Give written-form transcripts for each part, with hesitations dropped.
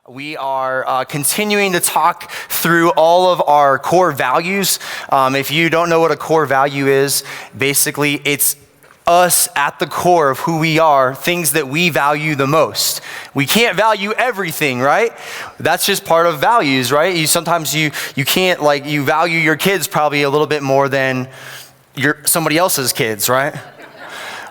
We are continuing to talk through all of our core values. If you don't know what a core value is, basically it's us at the core of who we are, things that we value the most. We can't value everything, right? That's just part of values, right? Sometimes you can't, like, you value your kids probably a little bit more than somebody else's kids, right?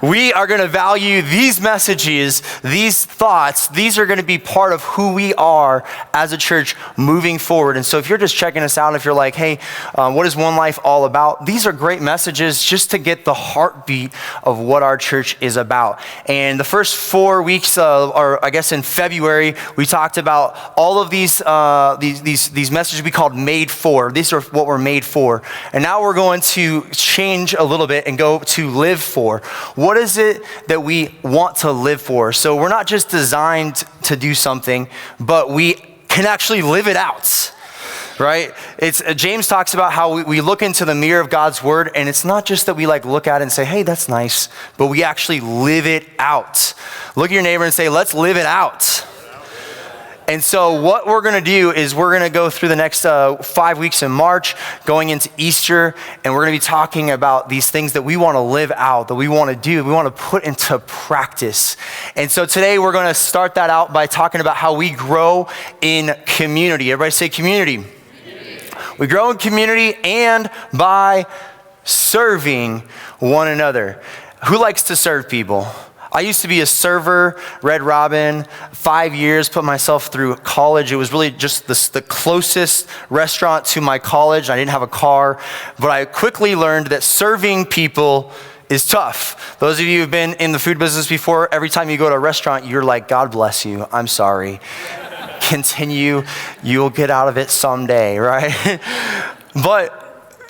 We are going to value these messages, these thoughts. These are going to be part of who we are as a church moving forward. And so if you're just checking us out, if you're like, hey, what is One Life all about? These are great messages just to get the heartbeat of what our church is about. And the first 4 weeks, or I guess in February, we talked about all of these messages we called Made For. These are what we're made for. And now we're going to change a little bit and go to Live For. What is it that we want to live for? So we're not just designed to do something, but we can actually live it out, right? James talks about how we look into the mirror of God's word, and it's not just that we look at it and say, hey, that's nice, but we actually live it out. Look at your neighbor and say, let's live it out. And so what we're going to do is we're going to go through the next 5 weeks in March, going into Easter, and we're going to be talking about these things that we want to live out, that we want to do, we want to put into practice. And so today we're going to start that out by talking about how we grow in community. Everybody say community. We grow in community and by serving one another. Who likes to serve people? I used to be a server, Red Robin, 5 years, put myself through college. It was really just the closest restaurant to my college. I didn't have a car, but I quickly learned that serving people is tough. Those of you who've been in the food business before, every time you go to a restaurant, you're like, God bless you, I'm sorry. Continue, you'll get out of it someday, right? But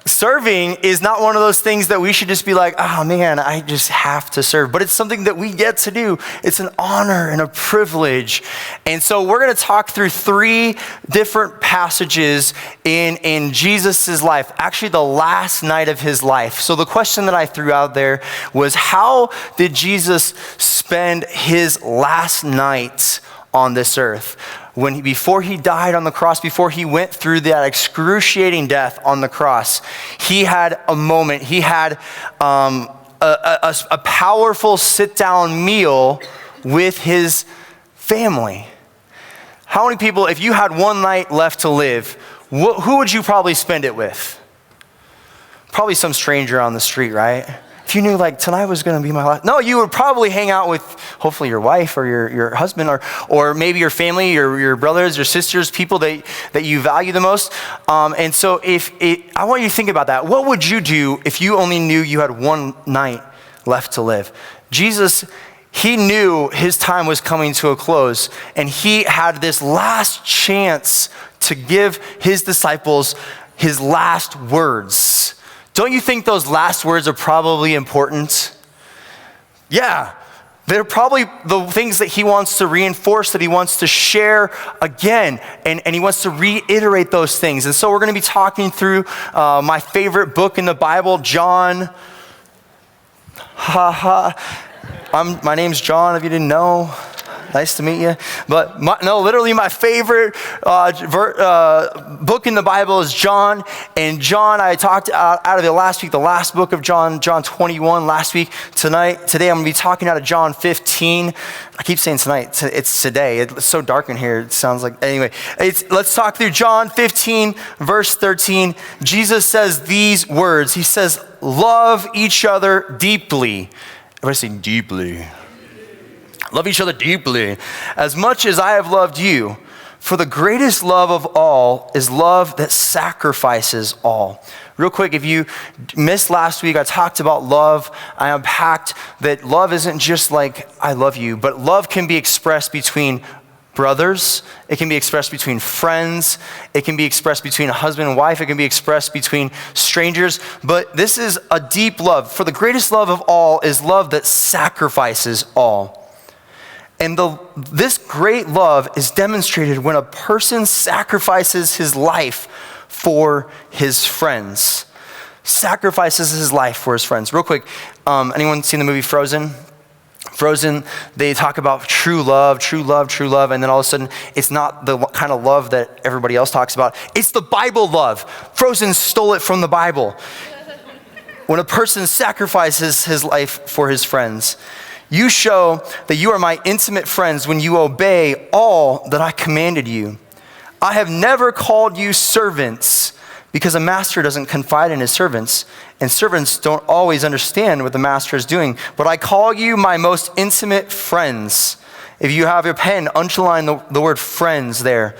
serving is not one of those things that we should just be like, oh man, I just have to serve. But it's something that we get to do. It's an honor and a privilege. And so we're going to talk through 3 different passages in Jesus' life, actually the last night of his life. So the question that I threw out there was, how did Jesus spend his last night on this earth? Before he died on the cross, before he went through that excruciating death on the cross, he had a moment. He had a powerful sit-down meal with his family. How many people, if you had one night left to live, who would you probably spend it with? Probably some stranger on the street, right? If you knew tonight was going to be my last, no, you would probably hang out with hopefully your wife or your husband or maybe your family, your brothers, your sisters, people that you value the most. And so I want you to think about that. What would you do if you only knew you had one night left to live? Jesus, he knew his time was coming to a close, and he had this last chance to give his disciples his last words. Don't you think those last words are probably important? Yeah, they're probably the things that he wants to reinforce, that he wants to share again, and he wants to reiterate those things. And so we're going to be talking through my favorite book in the Bible, John. My name's John, if you didn't know. Nice to meet you. But literally my favorite book in the Bible is John. And John, I talked out of it last week, the last book of John 21 last week. Today I'm going to be talking out of John 15. I keep saying tonight, it's today. It's so dark in here, it sounds like, anyway. Let's talk through John 15, verse 13. Jesus says these words. He says, love each other deeply. Everybody say deeply. Love each other deeply, as much as I have loved you. For the greatest love of all is love that sacrifices all. Real quick, if you missed last week, I talked about love. I unpacked that love isn't just like, I love you, but love can be expressed between brothers. It can be expressed between friends. It can be expressed between a husband and wife. It can be expressed between strangers. But this is a deep love. For the greatest love of all is love that sacrifices all. And this great love is demonstrated when a person sacrifices his life for his friends. Sacrifices his life for his friends. Real quick, anyone seen the movie Frozen? Frozen, they talk about true love, true love, true love, and then all of a sudden, it's not the kind of love that everybody else talks about. It's the Bible love. Frozen stole it from the Bible. When a person sacrifices his life for his friends, you show that you are my intimate friends when you obey all that I commanded you. I have never called you servants, because a master doesn't confide in his servants, and servants don't always understand what the master is doing. But I call you my most intimate friends. If you have your pen, underline the word friends there.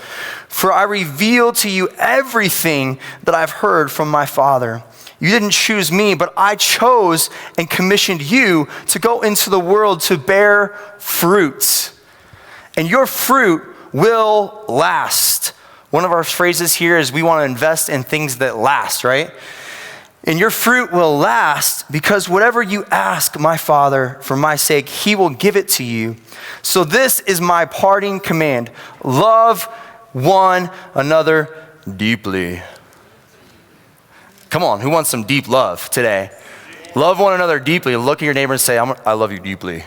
For I reveal to you everything that I've heard from my Father. You didn't choose me, but I chose and commissioned you to go into the world to bear fruit. And your fruit will last. One of our phrases here is we want to invest in things that last, right? And your fruit will last because whatever you ask my Father for my sake, he will give it to you. So this is my parting command. Love one another deeply. Come on, who wants some deep love today? Love one another deeply. Look at your neighbor and say, I love you deeply.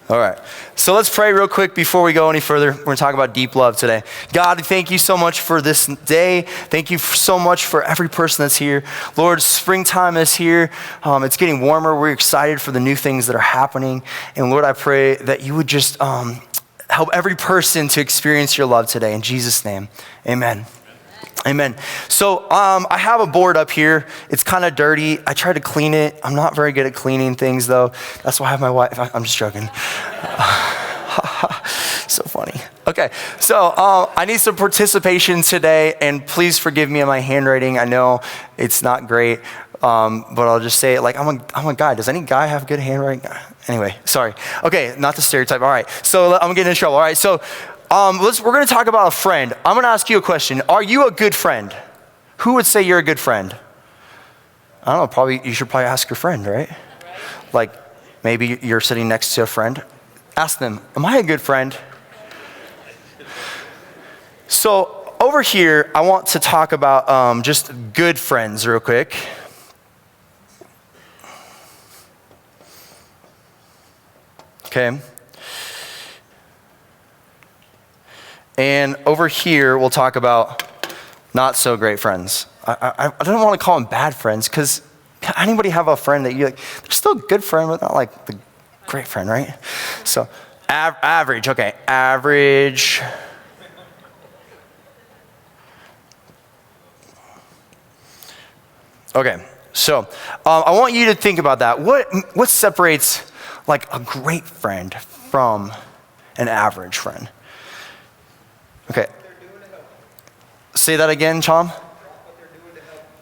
All right, so let's pray real quick before we go any further. We're going to talk about deep love today. God, thank you so much for this day. Thank you so much for every person that's here. Lord, springtime is here. It's getting warmer. We're excited for the new things that are happening. And Lord, I pray that you would just help every person to experience your love today. In Jesus' name, amen. Amen. So I have a board up here. It's kind of dirty. I tried to clean it. I'm not very good at cleaning things, though. That's why I have my wife. I'm just joking. So funny. Okay, so I need some participation today, and please forgive me on my handwriting. I know it's not great, but I'll just say it like I'm a guy. Does any guy have good handwriting? Anyway, sorry. Okay, not the stereotype. All right, so I'm getting in trouble. All right, so we're going to talk about a friend. I'm going to ask you a question. Are you a good friend? Who would say you're a good friend? I don't know, you should probably ask your friend, right? Like maybe you're sitting next to a friend. Ask them, am I a good friend? So over here, I want to talk about just good friends real quick. Okay. And over here, we'll talk about not so great friends. I don't want to call them bad friends, because anybody have a friend that you like, they're still a good friend, but not like the great friend, right? So average, okay, average. Okay, so I want you to think about that. What separates like a great friend from an average friend? Okay. Say that again, Tom.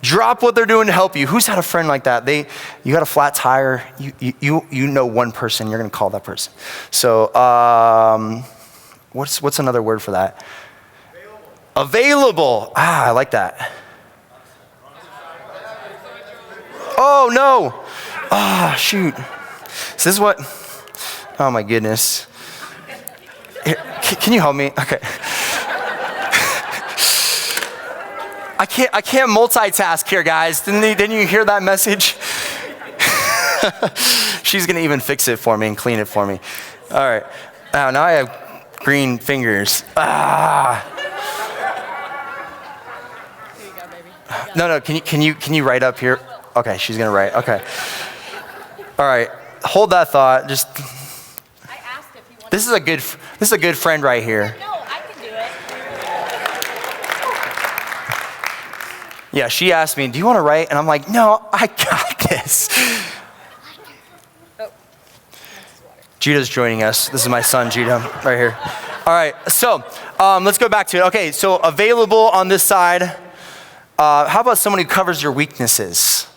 Drop what they're doing to help you. Who's had a friend like that? You got a flat tire. You know one person. You're gonna call that person. So what's another word for that? Available. I like that. Oh no. Shoot. So this is what. Oh my goodness. Here, can you help me? Okay. I can't multitask here, guys. Didn't you hear that message? She's gonna even fix it for me and clean it for me. All right. Now I have green fingers. Here you go, baby. No. Can you write up here? Okay, she's gonna write. Okay. All right. Hold that thought. Just. I asked if you wanted. This is a good friend right here. No, I can do it. Yeah, she asked me, do you want to write? And I'm like, no, I got this. Oh. Judah's joining us. This is my son, Judah, right here. All right, so let's go back to it. Okay, so available on this side. How about someone who covers your weaknesses?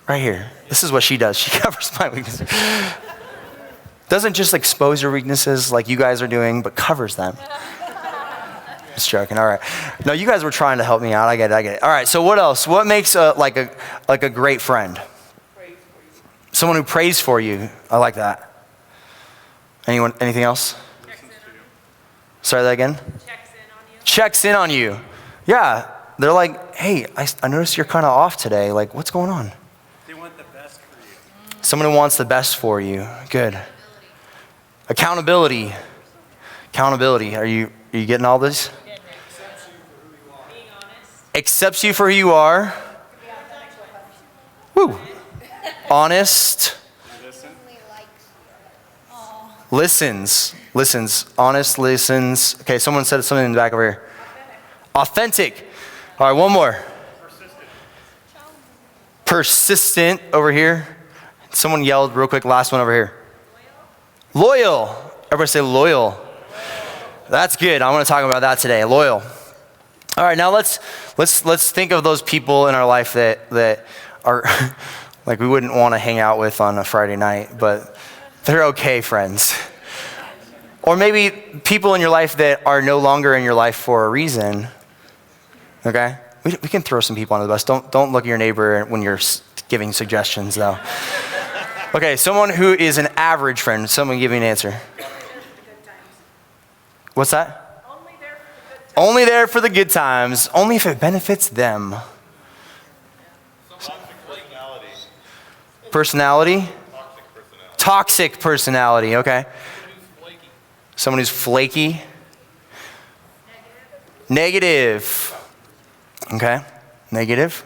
Right here. This is what she does. She covers my weaknesses. Doesn't just expose your weaknesses like you guys are doing, but covers them. Just joking. All right. No, you guys were trying to help me out. I get it. All right. So what else? What makes a great friend? Someone who prays for you. I like that. Anyone? Anything else? Sorry, that again. Checks in on you. Yeah. They're like, hey, I noticed you're kind of off today. Like, what's going on? They want the best for you. Someone who wants the best for you. Good. Accountability. Accountability. Are you getting all this? Accepts you for who you are. Woo. Honest. Listens. Honest, listens. Okay, someone said something in the back over here. Authentic. All right, one more. Persistent over here. Someone yelled real quick, last one over here. Loyal. Everybody say loyal. That's good. I want to talk about that today. Loyal. All right, now let's think of those people in our life that are like we wouldn't want to hang out with on a Friday night, but they're okay friends. Or maybe people in your life that are no longer in your life for a reason. Okay? We can throw some people under the bus. Don't look at your neighbor when you're giving suggestions, though. Okay, someone who is an average friend. Someone give me an answer. What's that? Only there for the good times. Only if it benefits them. Personality? Toxic personality, okay. Someone who's flaky. Negative. Okay. Negative.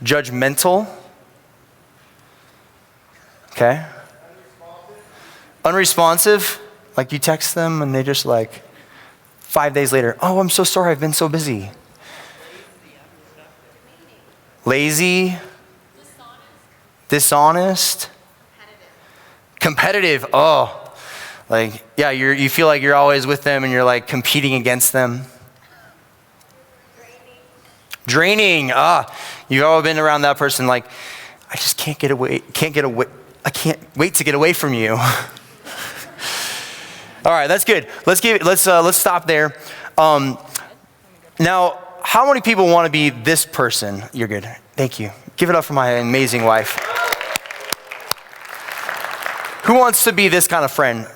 Judgmental. Okay. Unresponsive. Like you text them and they just like 5 days later, oh, I'm so sorry, I've been so busy. Lazy. Dishonest. Competitive. Oh. Like, yeah, you feel like you're always with them and you're like competing against them. Draining. You've all been around that person like, I just can't I can't wait to get away from you. All right, that's good. Let's stop there. Now, how many people want to be this person? You're good. Thank you. Give it up for my amazing wife. Who wants to be this kind of friend?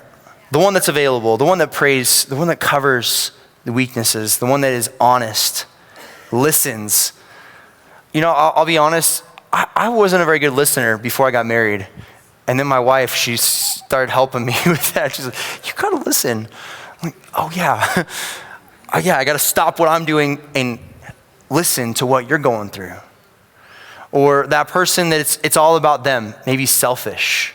The one that's available, the one that prays, the one that covers the weaknesses, the one that is honest, listens. You know, I'll be honest, I wasn't a very good listener before I got married. And then my wife, she started helping me with that. She's like, you gotta listen. I'm like, oh yeah. I gotta stop what I'm doing and listen to what you're going through. Or that person that it's all about them, maybe selfish.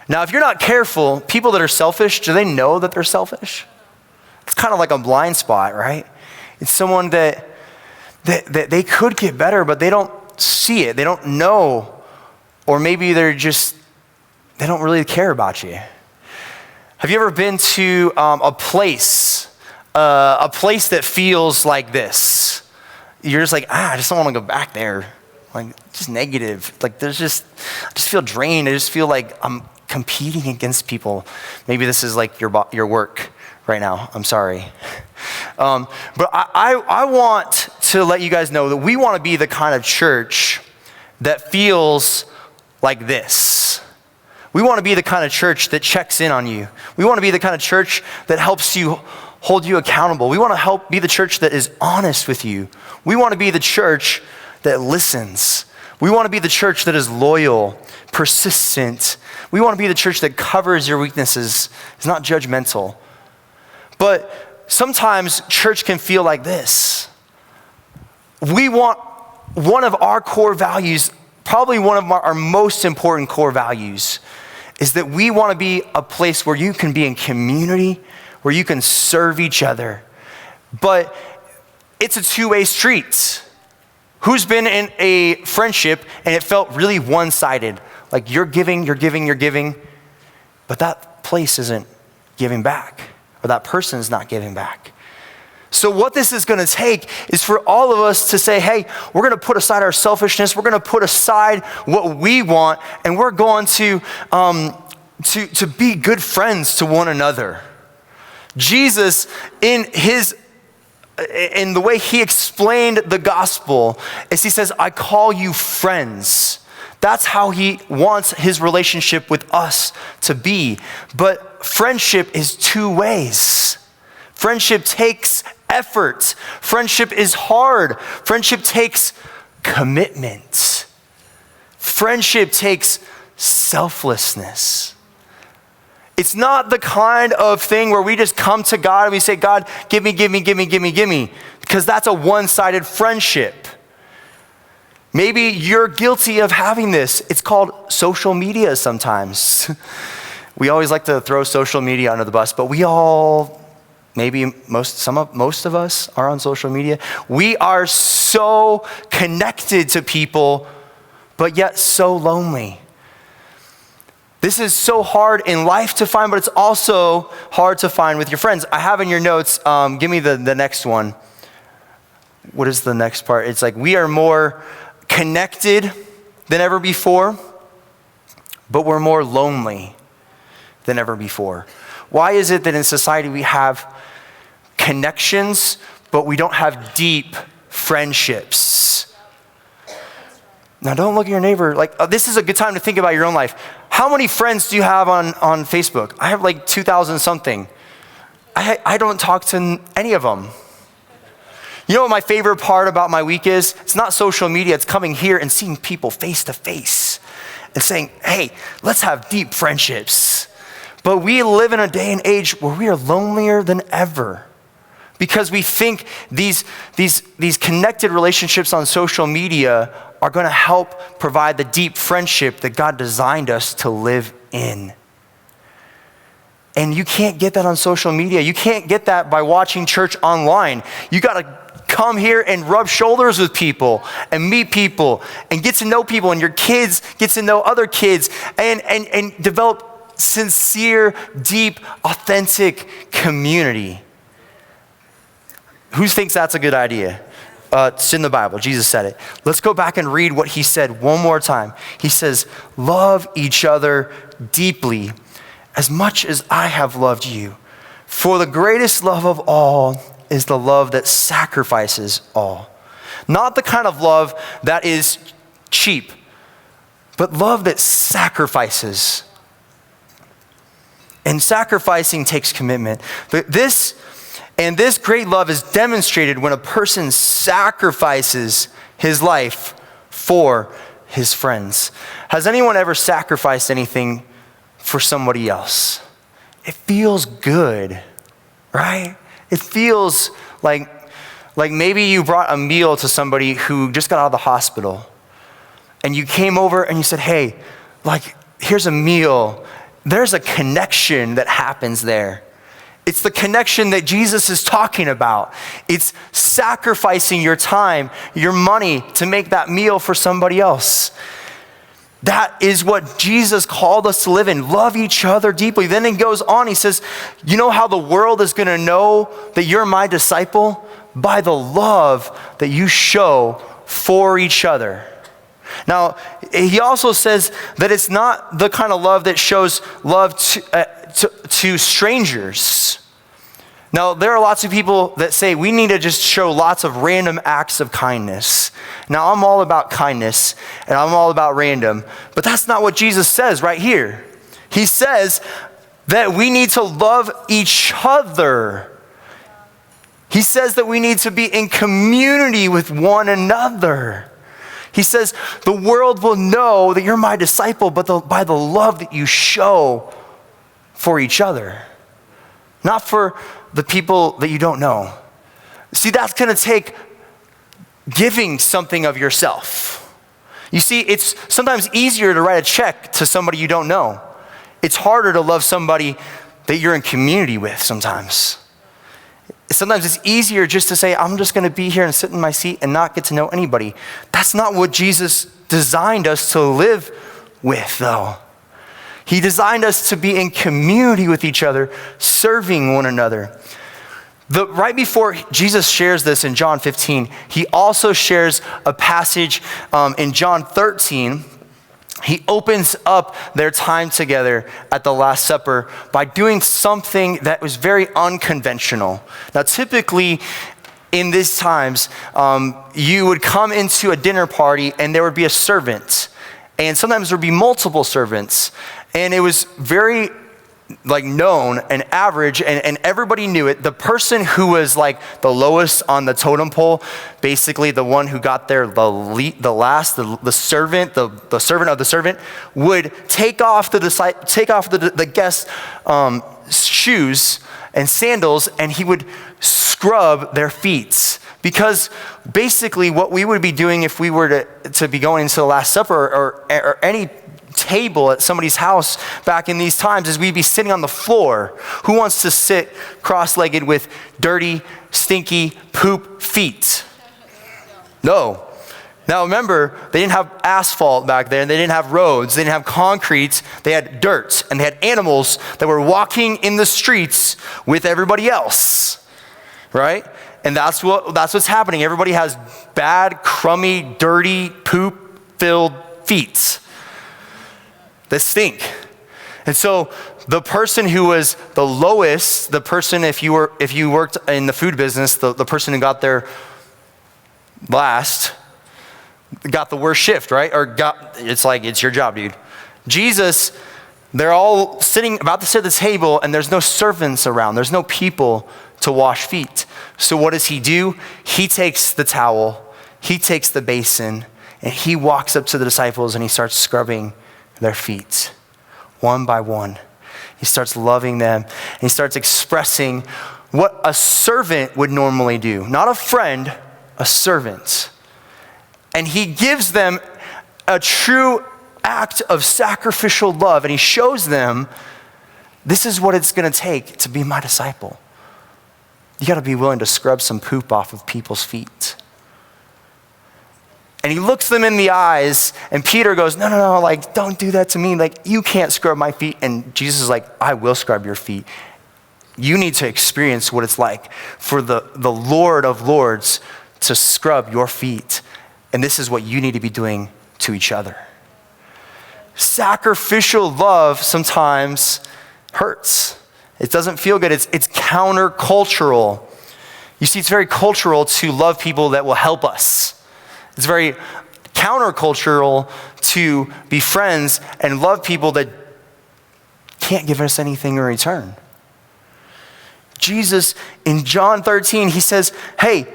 Now, if you're not careful, people that are selfish, do they know that they're selfish? It's kind of like a blind spot, right? It's someone that they could get better, but they don't see it. They don't know. Or maybe they don't really care about you. Have you ever been to a place that feels like this? You're just like, I just don't want to go back there. Like, just negative. Like, I just feel drained. I just feel like I'm competing against people. Maybe this is like your work right now. I'm sorry. But I want to let you guys know that we want to be the kind of church that feels like this. We want to be the kind of church that checks in on you. We want to be the kind of church that helps you hold you accountable. We want to be the church that is honest with you. We want to be the church that listens. We want to be the church that is loyal, persistent. We want to be the church that covers your weaknesses, is not judgmental. But sometimes church can feel like this. We want one of our core values, probably one of our most important core values, is that we want to be a place where you can be in community, where you can serve each other. But it's a two-way street. Who's been in a friendship and it felt really one-sided? Like you're giving, but that place isn't giving back, or that person is not giving back. So what this is going to take is for all of us to say, hey, we're going to put aside our selfishness. We're going to put aside what we want, and we're going to be good friends to one another. Jesus, in the way he explained the gospel, is he says, I call you friends. That's how he wants his relationship with us to be. But friendship is two ways. Friendship takes effort. Friendship is hard. Friendship takes commitment. Friendship takes selflessness. It's not the kind of thing where we just come to God and we say, God, give me, give me, give me, give me, give me, because that's a one-sided friendship. Maybe you're guilty of having this. It's called social media sometimes. We always like to throw social media under the bus, but we all, maybe most of us are on social media. We are so connected to people, but yet so lonely. This is so hard in life to find, but it's also hard to find with your friends. I have in your notes, give me the next one. What is the next part? It's like, we are more connected than ever before, but we're more lonely than ever before. Why is it that in society we have connections, but we don't have deep friendships? Now, don't look at your neighbor like, oh, this is a good time to think about your own life. How many friends do you have on Facebook? I have like 2,000 something. I don't talk to any of them. You know what my favorite part about my week is? It's not social media, it's coming here and seeing people face to face and saying, hey, let's have deep friendships. But we live in a day and age where we are lonelier than ever because we think these connected relationships on social media are going to help provide the deep friendship that God designed us to live in. And you can't get that on social media. You can't get that by watching church online. You got to come here and rub shoulders with people and meet people and get to know people, and your kids get to know other kids and develop sincere, deep, authentic community. Who thinks that's a good idea? It's in the Bible. Jesus said it. Let's go back and read what he said one more time. He says, love each other deeply as much as I have loved you. For the greatest love of all is the love that sacrifices all. Not the kind of love that is cheap, but love that sacrifices. And sacrificing takes commitment. This great love is demonstrated when a person sacrifices his life for his friends. Has anyone ever sacrificed anything for somebody else? It feels good, right? It feels like maybe you brought a meal to somebody who just got out of the hospital, and you came over and you said, hey, here's a meal. There's a connection that happens there. It's the connection that Jesus is talking about. It's sacrificing your time, your money to make that meal for somebody else. That is what Jesus called us to live in. Love each other deeply. Then he goes on, he says, you know how the world is going to know that you're my disciple? By the love that you show for each other. Now, he also says that it's not the kind of love that shows love to strangers. Now, there are lots of people that say we need to just show lots of random acts of kindness. Now, I'm all about kindness, and I'm all about random, but that's not what Jesus says right here. He says that we need to love each other. He says that we need to be in community with one another. He says the world will know that you're my disciple, but by the love that you show for each other, not for the people that you don't know. See, that's going to take giving something of yourself. You see, it's sometimes easier to write a check to somebody you don't know. It's harder to love somebody that you're in community with sometimes. Sometimes it's easier just to say, I'm just going to be here and sit in my seat and not get to know anybody. That's not what Jesus designed us to live with, though. He designed us to be in community with each other, serving one another. Right before Jesus shares this in John 15, he also shares a passage in John 13. He opens up their time together at the Last Supper by doing something that was very unconventional. Now, typically in these times, you would come into a dinner party and there would be a servant. And sometimes there would be multiple servants. And it was very known and average, and everybody knew it. The person who was like the lowest on the totem pole, basically the one who got there the last, the servant of the servant, would take off the guest's shoes and sandals, and he would scrub their feet. Because basically what we would be doing if we were to be going into the Last Supper or any table at somebody's house back in these times is we'd be sitting on the floor. Who wants to sit cross-legged with dirty, stinky, poop feet? No. Now remember, they didn't have asphalt back then. They didn't have roads. They didn't have concrete. They had dirt, and they had animals that were walking in the streets with everybody else, right? And that's what's happening. Everybody has bad, crummy, dirty, poop-filled feet that stink. And so the person who was the lowest, the person, if you worked in the food business, the person who got there last, got the worst shift, right? It's your job, dude. Jesus, they're all about to sit at the table, and there's no servants around. There's no people to wash feet. So what does he do? He takes the towel, he takes the basin, and he walks up to the disciples and he starts scrubbing their feet one by one. He starts loving them, and he starts expressing what a servant would normally do. Not a friend, a servant. And he gives them a true act of sacrificial love, and he shows them this is what it's going to take to be my disciple. You got to be willing to scrub some poop off of people's feet. And he looks them in the eyes, and Peter goes, no, like, don't do that to me. Like, you can't scrub my feet. And Jesus is like, I will scrub your feet. You need to experience what it's like for the Lord of Lords to scrub your feet. And this is what you need to be doing to each other. Sacrificial love sometimes hurts. It doesn't feel good. It's countercultural. You see, it's very cultural to love people that will help us. It's very countercultural to be friends and love people that can't give us anything in return. Jesus, in John 13, he says, hey,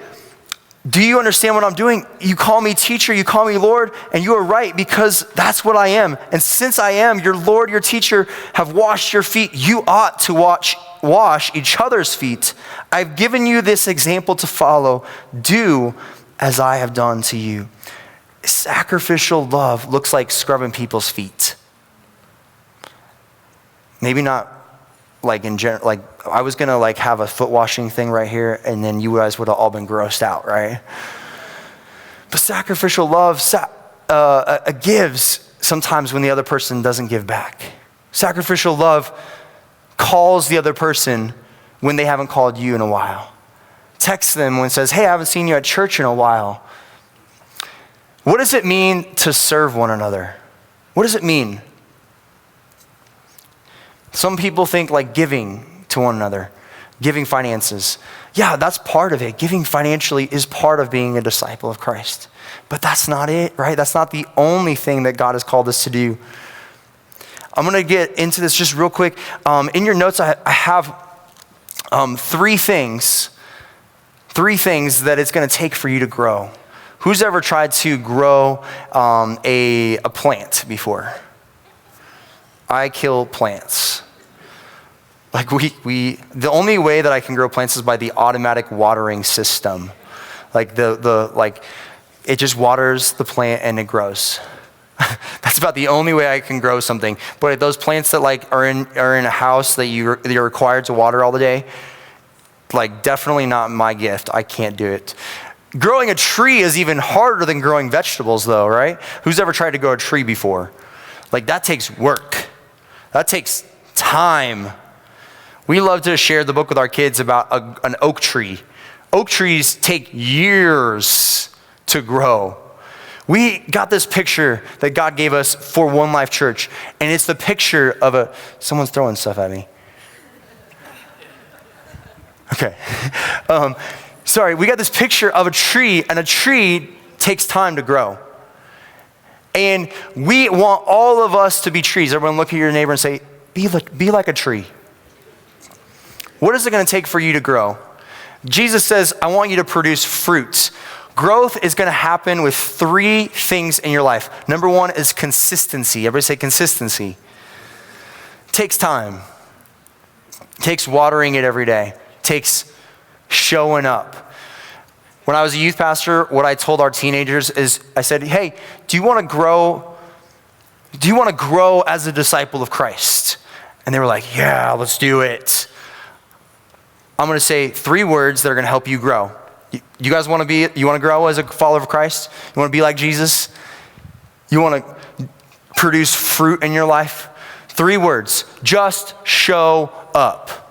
do you understand what I'm doing? You call me teacher, you call me Lord, and you are right, because that's what I am. And since I am your Lord, your teacher, have washed your feet, you ought to wash each other's feet. I've given you this example to follow. Do as I have done to you. Sacrificial love looks like scrubbing people's feet. Maybe not like in general, like I was gonna like have a foot washing thing right here, and then you guys would have all been grossed out, right? But sacrificial love gives sometimes when the other person doesn't give back. Sacrificial love calls the other person when they haven't called you in a while. Text them when it says, hey, I haven't seen you at church in a while. What does it mean to serve one another? What does it mean? Some people think like giving to one another, giving finances. Yeah, that's part of it. Giving financially is part of being a disciple of Christ. But that's not it, right? That's not the only thing that God has called us to do. I'm going to get into this just real quick. In your notes, I have three things that it's going to take for you to grow. Who's ever tried to grow a plant before? I kill plants. Like the only way that I can grow plants is by the automatic watering system. Like it just waters the plant and it grows. That's about the only way I can grow something. But those plants that like are in a house that you're required to water all the day, like definitely not my gift. I can't do it. Growing a tree is even harder than growing vegetables though, right? Who's ever tried to grow a tree before? Like that takes work. That takes time. We love to share the book with our kids about an oak tree. Oak trees take years to grow. We got this picture that God gave us for One Life Church, and it's the picture of someone's throwing stuff at me. Okay. Sorry, we got this picture of a tree, and a tree takes time to grow. And we want all of us to be trees. Everyone look at your neighbor and say, Be like a tree. What is it going to take for you to grow? Jesus says, I want you to produce fruit. Growth is going to happen with 3 things in your life. Number 1 is consistency. Everybody say consistency. Takes time. Takes watering it every day. Takes showing up. When I was a youth pastor, what I told our teenagers is, I said, hey, do you want to grow? Do you want to grow as a disciple of Christ? And they were like, yeah, let's do it. I'm going to say 3 words that are going to help you grow. You guys want to grow as a follower of Christ? You want to be like Jesus? You want to produce fruit in your life? 3 words, just show up.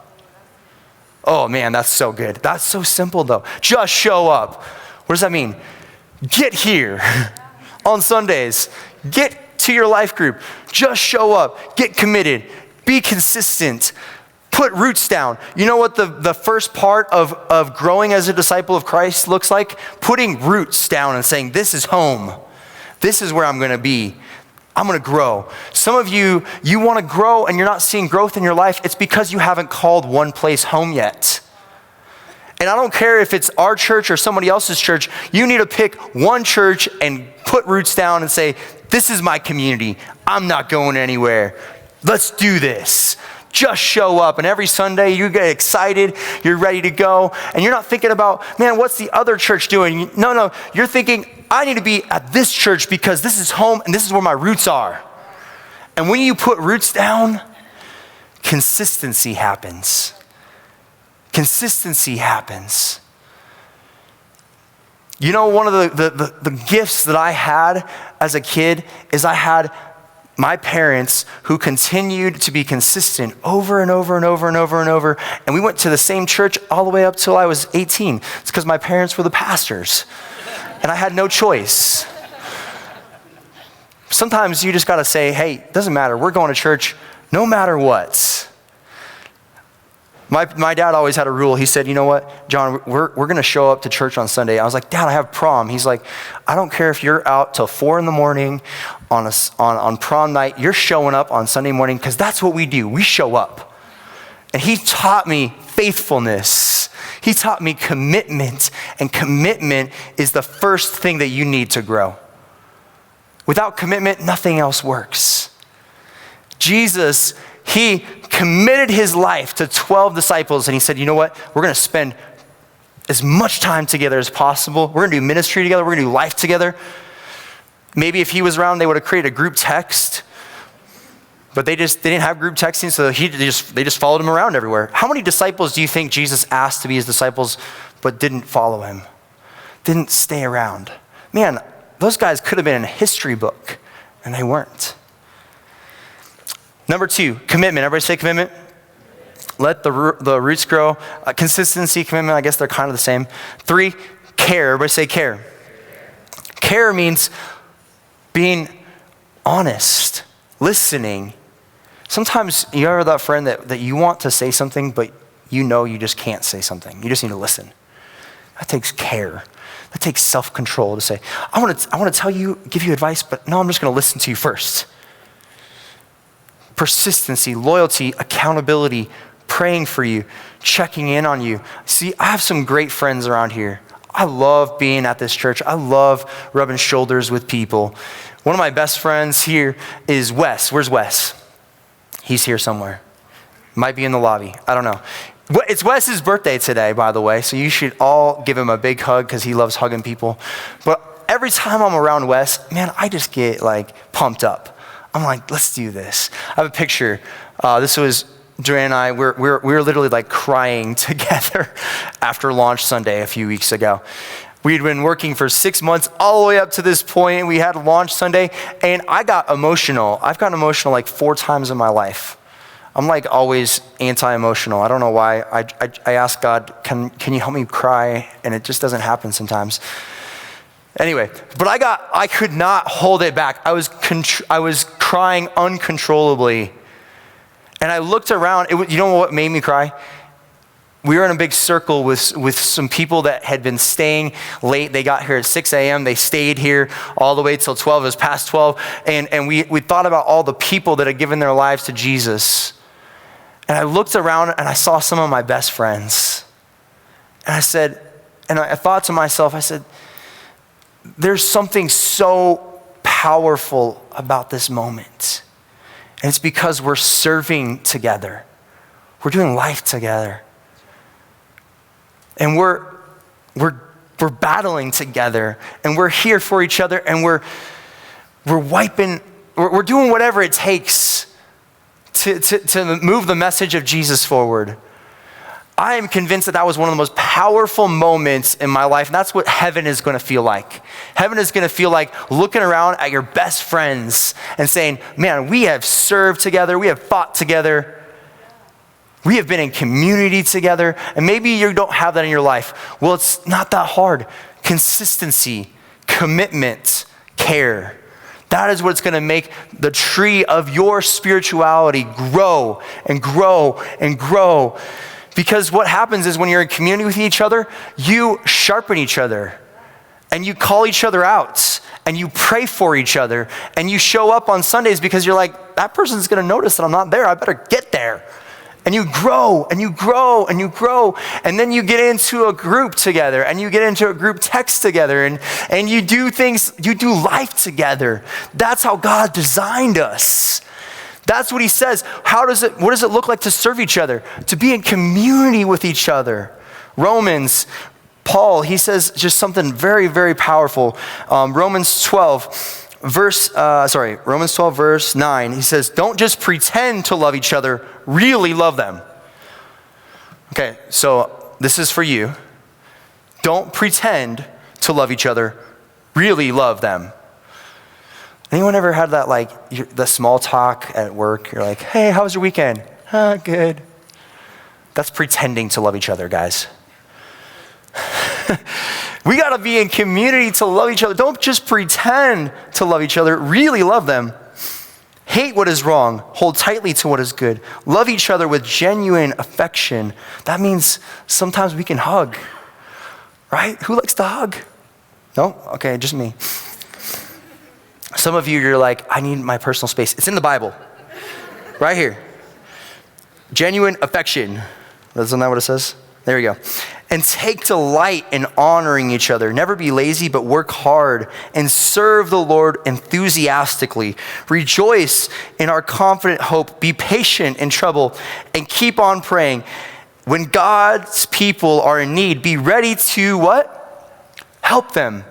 Oh man, that's so good. That's so simple though. Just show up. What does that mean? Get here on Sundays. Get to your life group. Just show up. Get committed. Be consistent. Put roots down. You know what the first part of growing as a disciple of Christ looks like? Putting roots down and saying, this is home. This is where I'm going to be. I'm going to grow. Some of you want to grow and you're not seeing growth in your life. It's because you haven't called one place home yet. And I don't care if it's our church or somebody else's church. You need to pick one church and put roots down and say, this is my community. I'm not going anywhere. Let's do this. Just show up. And every Sunday you get excited. You're ready to go. And you're not thinking about, man, what's the other church doing? No. You're thinking, I need to be at this church because this is home and this is where my roots are. And when you put roots down, consistency happens. Consistency happens. You know, one of the gifts that I had as a kid is I had my parents who continued to be consistent over and over and over and over and over. And we went to the same church all the way up till I was 18. It's because my parents were the pastors. And I had no choice. Sometimes you just got to say, hey, it doesn't matter. We're going to church no matter what. My dad always had a rule. He said, you know what, John, we're going to show up to church on Sunday. I was like, Dad, I have prom. He's like, I don't care if you're out till 4 a.m. on prom night. You're showing up on Sunday morning because that's what we do. We show up. And he taught me faithfulness. He taught me commitment, and commitment is the first thing that you need to grow. Without commitment, nothing else works. Jesus, he committed his life to 12 disciples, and he said, you know what? We're going to spend as much time together as possible. We're going to do ministry together. We're going to do life together. Maybe if he was around, they would have created a group text. But they didn't have group texting, so they just followed him around everywhere. How many disciples do you think Jesus asked to be his disciples, but didn't follow him? Didn't stay around? Man, those guys could have been in a history book, and they weren't. Number 2, commitment. Everybody say commitment. Let the roots grow. Consistency, commitment, I guess they're kind of the same. 3, care. Everybody say care. Care means being honest, listening. Sometimes you ever that friend that you want to say something, but you know you just can't say something. You just need to listen. That takes care. That takes self-control to say, I want to tell you, give you advice, but no, I'm just going to listen to you first. Persistency, loyalty, accountability, praying for you, checking in on you. See, I have some great friends around here. I love being at this church. I love rubbing shoulders with people. One of my best friends here is Wes. Where's Wes? He's here somewhere. Might be in the lobby. I don't know. It's Wes's birthday today, by the way, so you should all give him a big hug because he loves hugging people. But every time I'm around Wes, man, I just get like pumped up. I'm like, let's do this. I have a picture. This was Joanne and I. We were literally like crying together after launch Sunday a few weeks ago. We'd been working for 6 months all the way up to this point. We had launch Sunday, and I got emotional. I've gotten emotional like 4 times in my life. I'm like always anti-emotional. I don't know why. I ask God, can you help me cry? And it just doesn't happen sometimes. Anyway, but I could not hold it back. I was crying uncontrollably. And I looked around. You know what made me cry? we were in a big circle with some people that had been staying late. They got here at 6 a.m. They stayed here all the way till 12. It was past 12. And we thought about all the people that had given their lives to Jesus. And I looked around and I saw some of my best friends. And I said, and I thought to myself, I said, there's something so powerful about this moment. And it's because we're serving together. We're doing life together. And we're battling together, and we're here for each other, and we're doing whatever it takes to move the message of Jesus forward. I am convinced that was one of the most powerful moments in my life, and that's what heaven is going to feel like. Heaven is going to feel like looking around at your best friends and saying, man, we have served together, we have fought together, we have been in community together, and maybe you don't have that in your life. Well, it's not that hard. Consistency, commitment, care. That is what's going to make the tree of your spirituality grow and grow and grow. Because what happens is when you're in community with each other, you sharpen each other, and you call each other out, and you pray for each other, and you show up on Sundays because you're like, that person's going to notice that I'm not there. I better get there. And you grow, and you grow, and you grow. And then you get into a group together, and you get into a group text together, and you do things, you do life together. That's how God designed us. That's what he says. What does it look like to serve each other? To be in community with each other. Romans, Paul, he says just something very, very powerful. Romans 12 verse 9, he says, don't just pretend to love each other, really love them. Okay, so this is for you. Don't pretend to love each other, really love them. Anyone ever had that, like, the small talk at work? You're like, hey, how was your weekend? Good. That's pretending to love each other, guys. We got to be in community to love each other. Don't just pretend to love each other. Really love them. Hate what is wrong. Hold tightly to what is good. Love each other with genuine affection. That means sometimes we can hug, right? Who likes to hug? No? Okay, just me. Some of you, you're like, I need my personal space. It's in the Bible, right here. Genuine affection. Isn't that what it says? There you go. And take delight in honoring each other. Never be lazy, but work hard and serve the Lord enthusiastically. Rejoice in our confident hope. Be patient in trouble and keep on praying. When God's people are in need, be ready to what? Help them.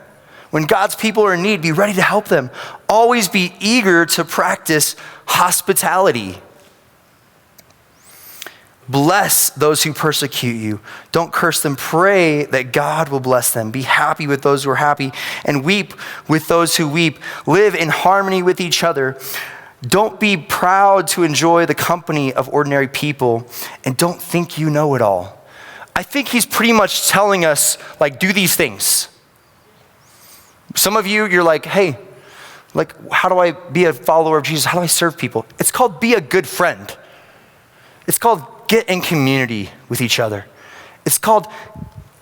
When God's people are in need, be ready to help them. Always be eager to practice hospitality. Bless those who persecute you. Don't curse them. Pray that God will bless them. Be happy with those who are happy and weep with those who weep. Live in harmony with each other. Don't be proud to enjoy the company of ordinary people, and don't think you know it all. I think he's pretty much telling us, like, do these things. Some of you, you're like, hey, like, how do I be a follower of Jesus? How do I serve people? It's called be a good friend. It's called get in community with each other. It's called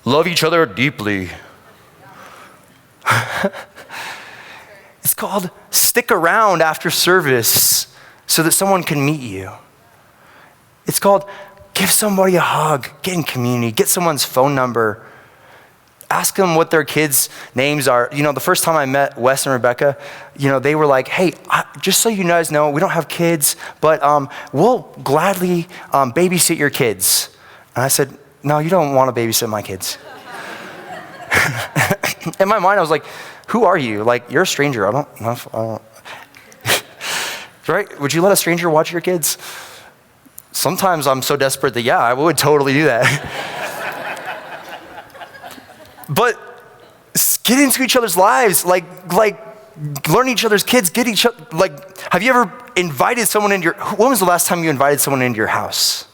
love each other deeply. It's called stick around after service so that someone can meet you. It's called give somebody a hug, get in community, get someone's phone number. Ask them what their kids' names are. You know, the first time I met Wes and Rebecca, you know, they were like, hey, just so you guys know, we don't have kids, but we'll gladly babysit your kids. And I said, no, you don't want to babysit my kids. In my mind, I was like, who are you? Like, you're a stranger. I don't know. Right? Would you let a stranger watch your kids? Sometimes I'm so desperate that, yeah, I would totally do that. But get into each other's lives, like learn each other's kids, get each other, like, have you ever invited someone into when was the last time you invited someone into your house?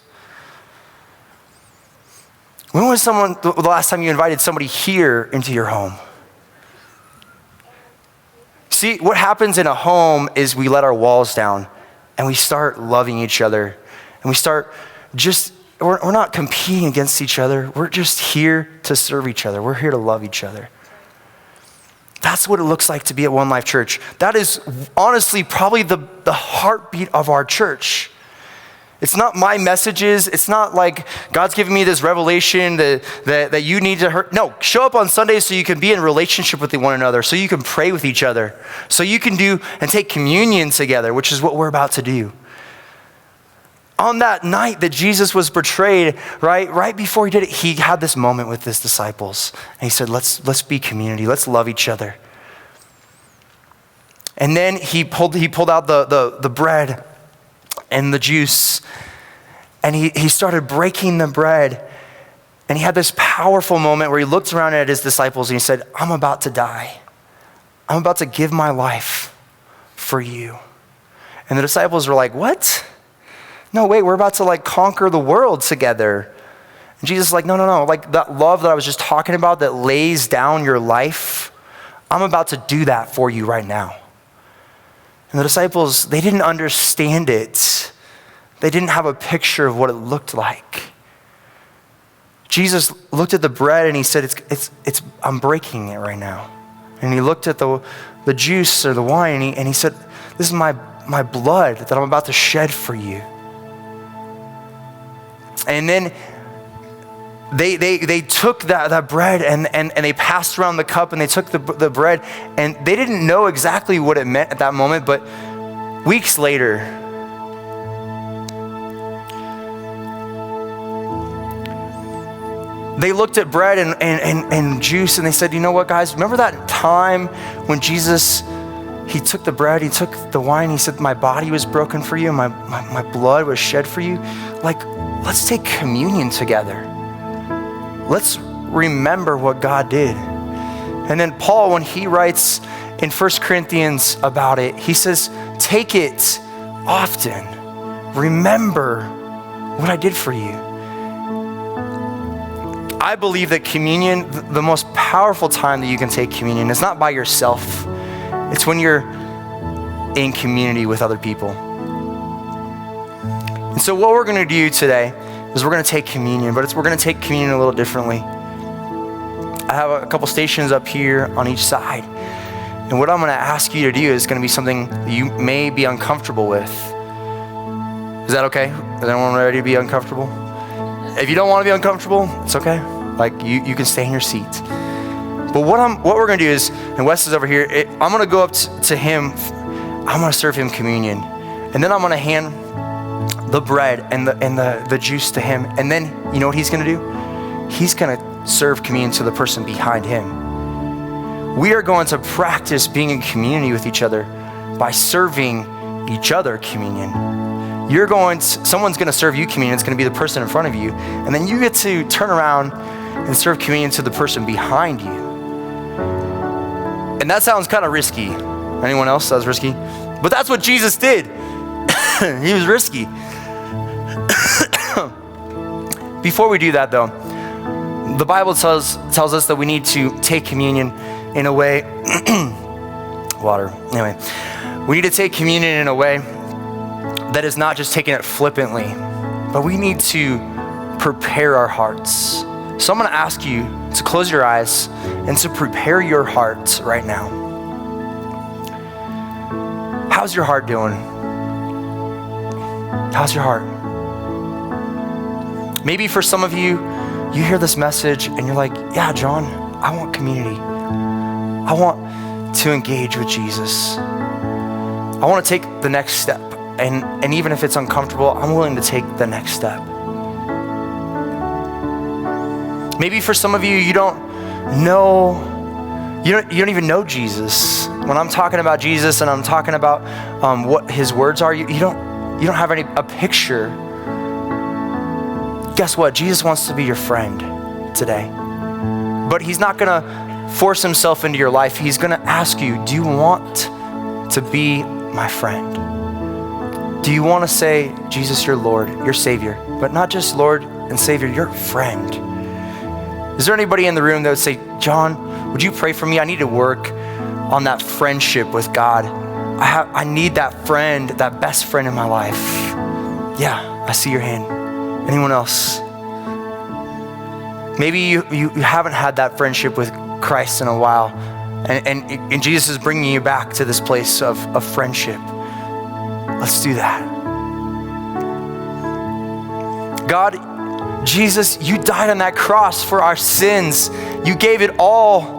When was the last time you invited somebody here into your home? See, what happens in a home is we let our walls down and we start loving each other and we start just we're not competing against each other. We're just here to serve each other. We're here to love each other. That's what it looks like to be at One Life Church. That is honestly probably the heartbeat of our church. It's not my messages. It's not like God's giving me this revelation that you need to hurt. No, show up on Sundays so you can be in relationship with one another, so you can pray with each other, so you can do and take communion together, which is what we're about to do. On that night that Jesus was betrayed, right before he did it, he had this moment with his disciples. And he said, let's be community. Let's love each other. And then he pulled out the bread and the juice. And he started breaking the bread. And he had this powerful moment where he looked around at his disciples and he said, I'm about to die. I'm about to give my life for you. And the disciples were like, what? No, wait, we're about to like conquer the world together. And Jesus is like, no. Like that love that I was just talking about that lays down your life, I'm about to do that for you right now. And the disciples, they didn't understand it. They didn't have a picture of what it looked like. Jesus looked at the bread and he said, I'm breaking it right now. And he looked at the juice or the wine and he said, this is my blood that I'm about to shed for you. And then they took that bread and they passed around the cup and they took the bread and they didn't know exactly what it meant at that moment, but weeks later, they looked at bread and juice and they said, you know what, guys, remember that time when Jesus, he took the bread, he took the wine, he said, my body was broken for you, my blood was shed for you. Like, let's take communion together. Let's remember what God did. And then Paul, when he writes in 1 Corinthians about it, he says, take it often. Remember what I did for you. I believe that communion, the most powerful time that you can take communion is not by yourself. It's when you're in community with other people. And so what we're going to do today is we're going to take communion, but we're going to take communion a little differently. I have a couple stations up here on each side. And what I'm going to ask you to do is going to be something that you may be uncomfortable with. Is that okay? Is anyone ready to be uncomfortable? If you don't want to be uncomfortable, it's okay. Like you can stay in your seat. But what we're going to do is, and Wes is over here, I'm going to go up to him. I'm going to serve him communion. And then I'm going to hand the bread and the juice to him. And then, you know what he's going to do? He's going to serve communion to the person behind him. We are going to practice being in community with each other by serving each other communion. Someone's going to serve you communion. It's going to be the person in front of you. And then you get to turn around and serve communion to the person behind you. And that sounds kind of risky. Anyone else? That was risky? But that's what Jesus did. He was risky. Before we do that though, the Bible tells us that we need to take communion in a way, water, anyway. We need to take communion in a way that is not just taking it flippantly, but we need to prepare our hearts. So I'm gonna ask you to close your eyes and to prepare your heart right now. How's your heart doing? How's your heart? Maybe for some of you, you hear this message and you're like, yeah, John, I want community. I want to engage with Jesus. I want to take the next step. And even if it's uncomfortable, I'm willing to take the next step. Maybe for some of you, you don't even know Jesus. When I'm talking about Jesus and I'm talking about what his words are, you don't have a picture. Guess what? Jesus wants to be your friend today. But he's not gonna force himself into your life. He's gonna ask you, do you want to be my friend? Do you want to say, Jesus, you're Lord, you're Savior, but not just Lord and Savior, you're friend? Is there anybody in the room that would say, John, would you pray for me? I need to work on that friendship with God. I need that friend, that best friend in my life. Yeah, I see your hand. Anyone else? Maybe you haven't had that friendship with Christ in a while, and Jesus is bringing you back to this place of friendship. Let's do that. God, Jesus, you died on that cross for our sins. You gave it all.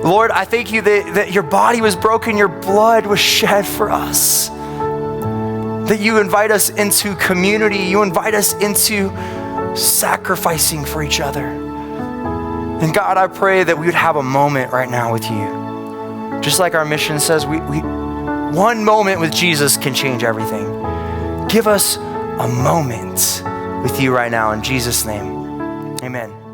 Lord, I thank you that your body was broken, your blood was shed for us. That you invite us into community, you invite us into sacrificing for each other. And God, I pray that we would have a moment right now with you. Just like our mission says, one moment with Jesus can change everything. Give us a moment with you right now in Jesus' name. Amen.